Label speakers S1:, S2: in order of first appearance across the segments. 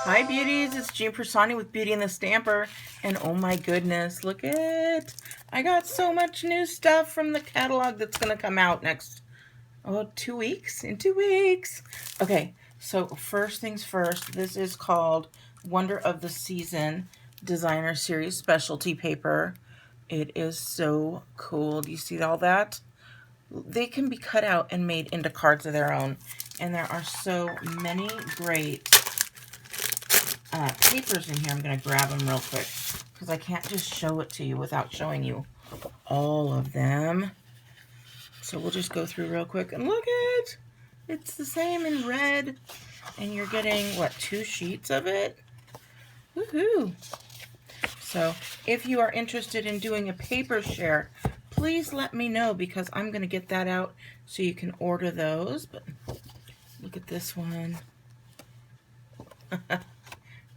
S1: Hi beauties, it's Jean Piersanti with Beauty and the Stamper, and oh my goodness, look at, I got so much new stuff from the catalog that's going to come out next, 2 weeks, in 2 weeks. Okay, so first things first, this is called Wonder of the Season Designer Series Specialty Paper. It is so cool. Do you see all that? They can be cut out and made into cards of their own, and there are so many great papers in here. I'm going to grab them real quick because I can't just show it to you without showing you all of them. So we'll just go through real quick and look at it's the same in red, and you're getting what, 2 sheets of it. Woohoo! So if you are interested in doing a paper share, please let me know because I'm going to get that out so you can order those. But look at this one.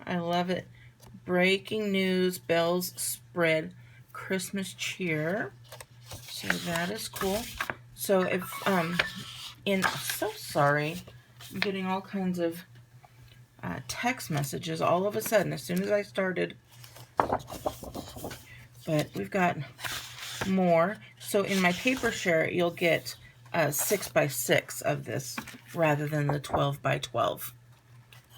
S1: I love it. Breaking news, bells spread, Christmas cheer. So that is cool. So if so sorry, I'm getting all kinds of text messages all of a sudden as soon as I started. But we've got more. So in my paper share, you'll get 6x6 of this rather than the 12x12.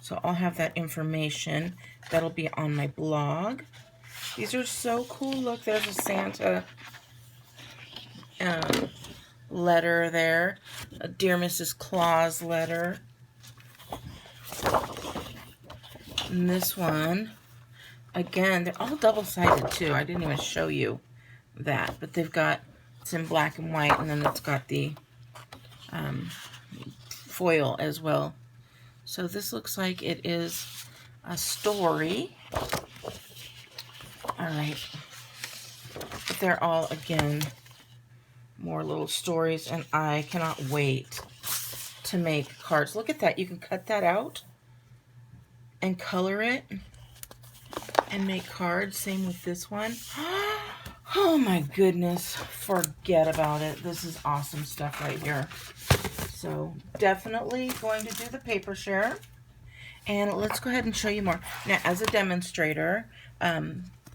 S1: So I'll have that information. That'll be on my blog. These are so cool. Look, there's a Santa letter there. A Dear Mrs. Claus letter. And this one, again, they're all double-sided too. I didn't even show you that. But they've got, it's in black and white, and then it's got the foil as well. So this looks like it is a story. All right. But they're all, again, more little stories, and I cannot wait to make cards. Look at that. You can cut that out and color it and make cards. Same with this one. Oh my goodness. Forget about it. This is awesome stuff right here. So definitely going to do the paper share. And let's go ahead and show you more. Now, as a demonstrator,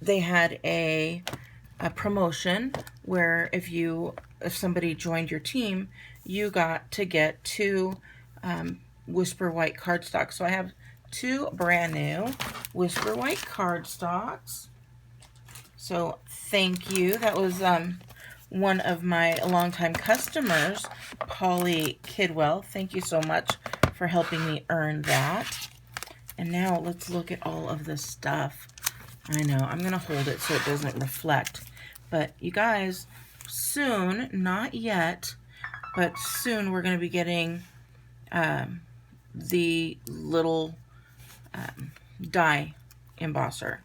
S1: they had a promotion where if somebody joined your team, you got to get 2 Whisper White cardstocks. So I have 2 brand new Whisper White cardstocks. So thank you. That was one of my longtime customers, Polly Kidwell. Thank you so much for helping me earn that. And now let's look at all of this stuff. I know, I'm going to hold it so it doesn't reflect. But you guys, soon, not yet, but soon we're going to be getting the little die embosser.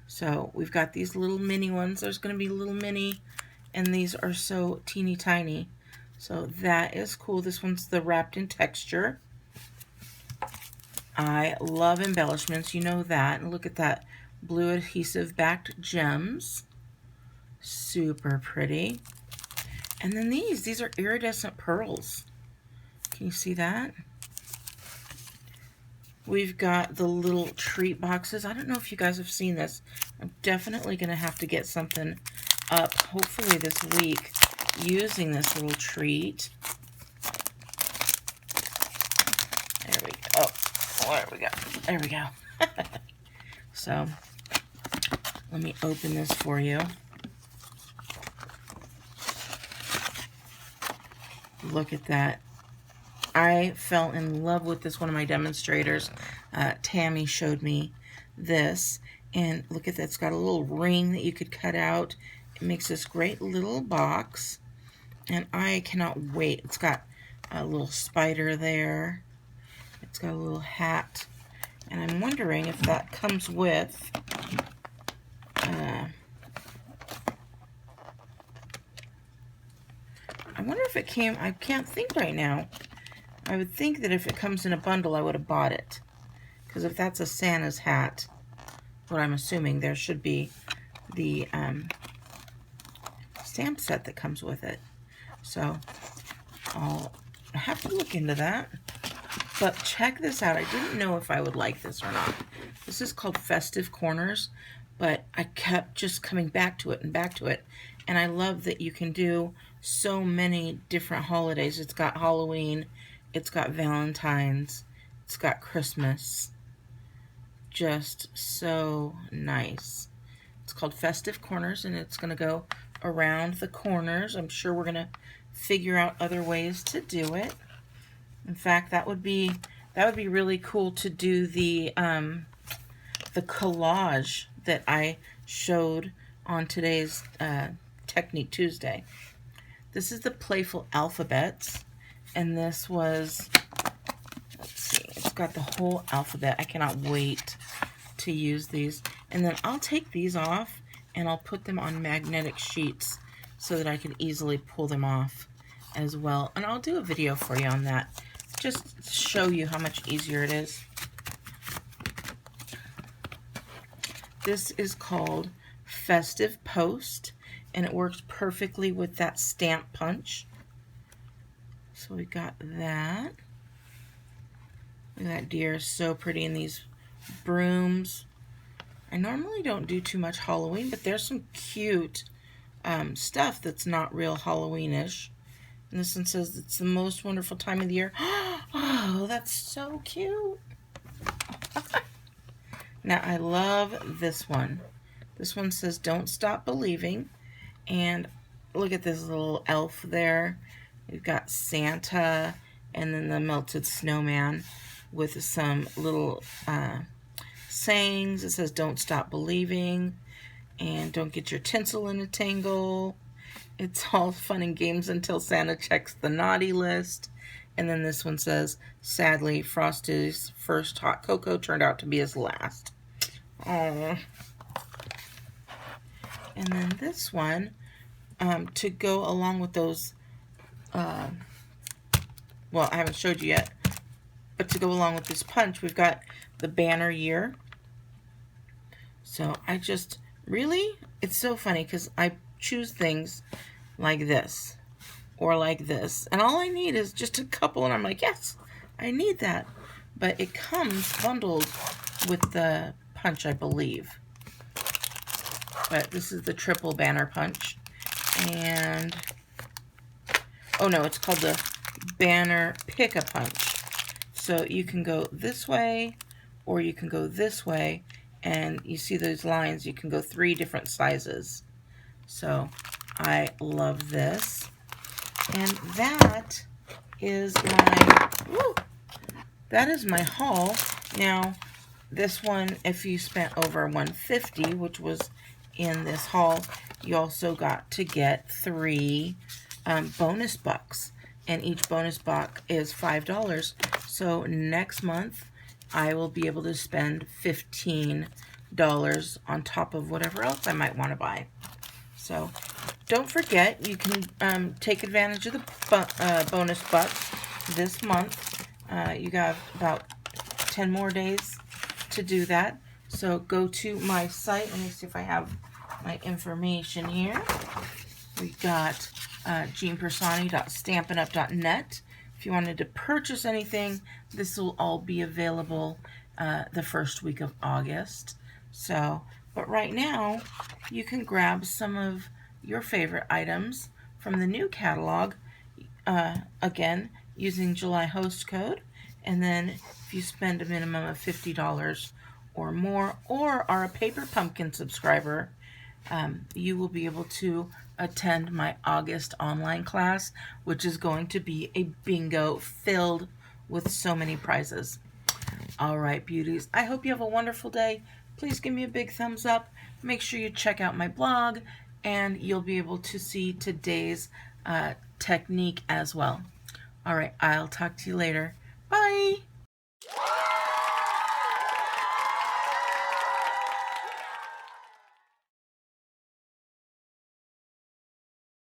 S1: So we've got these little mini ones. There's going to be little mini, and these are so teeny tiny. So that is cool. This one's the wrapped in texture. I love embellishments, you know that. And look at that blue adhesive backed gems. Super pretty. And then these are iridescent pearls. Can you see that? We've got the little treat boxes. I don't know if you guys have seen this. I'm definitely going to have to get something up, hopefully this week, using this little treat. There we go. Oh, there we go. So, let me open this for you. Look at that. I fell in love with this. One of my demonstrators, Tammy, showed me this. And look at that. It's got a little ring that you could cut out. It makes this great little box. And I cannot wait. It's got a little spider there. It's got a little hat. And I'm wondering if that comes with I wonder if it came, I can't think right now. I would think that if it comes in a bundle, I would have bought it. Because if that's a Santa's hat, what I'm assuming, there should be the stamp set that comes with it. So I'll have to look into that. But check this out. I didn't know if I would like this or not. This is called Festive Corners, but I kept just coming back to it and back to it. And I love that you can do so many different holidays. It's got Halloween, it's got Valentine's, it's got Christmas. Just so nice. It's called Festive Corners, and it's going to go around the corners. I'm sure we're going to figure out other ways to do it. In fact, that would be really cool to do the collage that I showed on today's Technique Tuesday. This is the Playful Alphabets, and this was, let's see, it's got the whole alphabet. I cannot wait to use these. And then I'll take these off and I'll put them on magnetic sheets so that I can easily pull them off as well. And I'll do a video for you on that, just to show you how much easier it is. This is called Festive Post, and it works perfectly with that stamp punch. So we got that. Look at that deer, is so pretty in these brooms. I normally don't do too much Halloween, but there's some cute stuff that's not real Halloween-ish. And this one says it's the most wonderful time of the year. Oh, that's so cute. Now, I love this one. This one says, "Don't stop believing." And look at this little elf there. We've got Santa and then the melted snowman with some little sayings. It says, "Don't stop believing," and "Don't get your tinsel in a tangle." It's all fun and games until Santa checks the naughty list. And then this one says, "Sadly, Frosty's first hot cocoa turned out to be his last." Oh. And then this one, to go along with those, well, I haven't showed you yet, but to go along with this punch, we've got the banner year. So I just, really, it's so funny because I choose things like this or like this, and all I need is just a couple, and I'm like, yes, I need that. But it comes bundled with the punch, I believe. But this is the triple banner punch, and oh no, it's called the banner pick a punch. So you can go this way or you can go this way, and you see those lines, you can go 3 different sizes. So I love this. And that is my haul. Now, this one, if you spent over $150, which was in this haul, you also got to get 3 bonus bucks, and each bonus buck is $5. So next month I will be able to spend $15 on top of whatever else I might want to buy. So don't forget, you can take advantage of the bonus bucks this month. You got about 10 more days to do that. So go to my site. Let me see if I have my information here. We got jeanpiersanti.stampinup.net. If you wanted to purchase anything, this will all be available the first week of August. So, but right now, you can grab some of your favorite items from the new catalog, again, using July host code. And then if you spend a minimum of $50 or more, or are a Paper Pumpkin subscriber, you will be able to attend my August online class, which is going to be a bingo filled with so many prizes. All right, beauties, I hope you have a wonderful day. Please give me a big thumbs up. Make sure you check out my blog, and you'll be able to see today's technique as well. All right, I'll talk to you later. Bye.